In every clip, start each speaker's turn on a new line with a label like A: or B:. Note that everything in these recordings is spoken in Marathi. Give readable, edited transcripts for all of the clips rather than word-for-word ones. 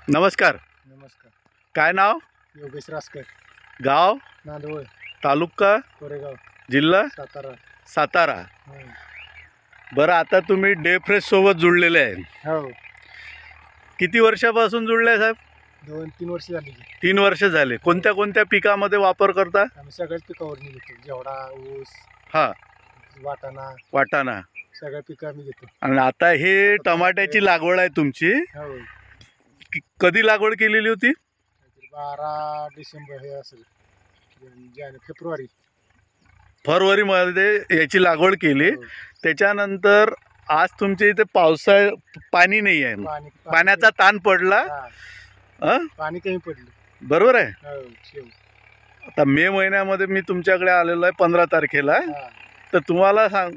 A: नमस्कार.
B: नमस्कार.
A: काय नाव?
B: योगेश रासकर,
A: गाव?
B: नांदवळ,
A: तालुका?
B: कोरेगाव,
A: जिल्हा?
B: सातारा.
A: सातारा.
B: हं.
A: बरं, आता तुम्ही डे फ्रेश सोबत जुळलेले आहे.
B: हो,
A: किती वर्षापासून जुळले आहे साहेब?
B: 2-3 वर्ष झाली की.
A: 3 वर्ष झाले. कोणत्या कोणत्या पिकामध्ये वापर करता?
B: आम्ही सगळ्याच पिकावर घेतो. जेवढा, ऊस,
A: हां,
B: वाटाणा,
A: वाटाणा.
B: सगळ्या पिकं आम्ही घेतो.
A: आणि आता हे टमाट्याची लागवड आहे तुमची.
B: हो,
A: कधी लागवड केलेली होती?
B: काहीतरी 12 डिसेंबर हे असेल, फेब्रुवारी.
A: फरवरीमध्ये याची लागवड केली.
B: हो.
A: त्याच्यानंतर आज तुमच्या इथे पाणी नाही आहे, पाण्याचा ताण पडला.
B: हा, पाणी कमी पडलं.
A: बरोबर आहे.
B: हो, शेव.
A: आता मे महिन्यामध्ये मी तुमच्याकडे आलेलो आहे 15 तारखेला.
B: हा.
A: तर तुम्हाला सांग,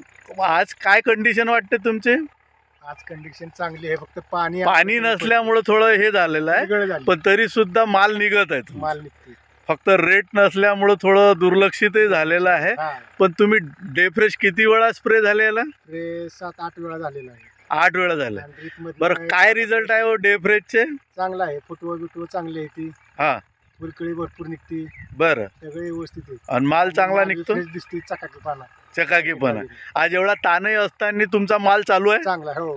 A: आज काय कंडिशन वाटते तुमचे?
B: आज कंडिशन चांगली आहे, फक्त पाणी
A: नसल्यामुळं थोडं हे झालेलं आहे,
B: निगळ झाली.
A: पण तरी सुद्धा माल निघत आहे तुमचा.
B: माल निघते.
A: फक्त रेट नसल्यामुळं थोडं दुर्लक्षितही झालेलं आहे.
B: हा,
A: पण तुम्ही डे फ्रेश किती वेळा स्प्रे झालेला?
B: ते 7-8 वेळा झालेला आहे.
A: 8 वेळा झाला.
B: आणि ड्रीपमध्ये
A: बरं, काय रिझल्ट आहे हो डे फ्रेशचे?
B: चांगला आहे. फुटवं चांगली आहे ती.
A: हां,
B: फुलकळी भरपूर निघते.
A: बरं.
B: सगळे व्यवस्थित आहे.
A: आणि माल चांगला
B: माल
A: निघतो,
B: फ्रेश दिसते, चकाकी पाना
A: चकाकीपणा. आज एवढा ताणही असताना तुमचा माल चालू आहे.
B: चांगला आहे. हो,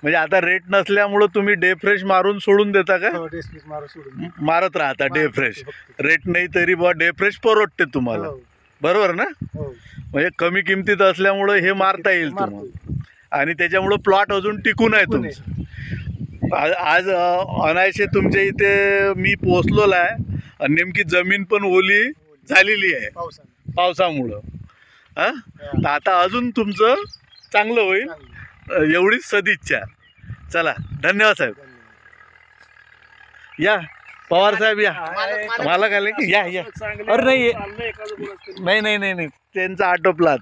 A: म्हणजे आता रेट नसल्यामुळं तुम्ही डे फ्रेश मारून सोडून देता का?
B: हो, डेस्पीस मारू सोडून
A: मारत राहता डे फ्रेश. रेट नाही तरी बुवा डे फ्रेश परवडते तुम्हाला.
B: हो,
A: बरोबर ना?
B: हो.
A: म्हणजे कमी किमतीत असल्यामुळं हे मारता येईल तुम्हाला.
B: मारतोय.
A: आणि त्याच्यामुळं प्लॉट अजून टिकून आहे
B: टिकून
A: तुमचं. आज अनायसे तुमच्या इथे मी पोचलेलो आहे आणि नेमकी जमीन पण ओली झालेली आहे
B: पावसाने.
A: पावसामुळं. हां, तर आता अजून तुमचं चांगलं होईल,
B: चांगलं.
A: एवढीच सदिच्छा. चला, धन्यवाद साहेब.
B: धन्यवाद.
A: या पवार साहेब, या. मालक आले की या. अरे नाही, नाही, त्यांचं आटोपलं आता.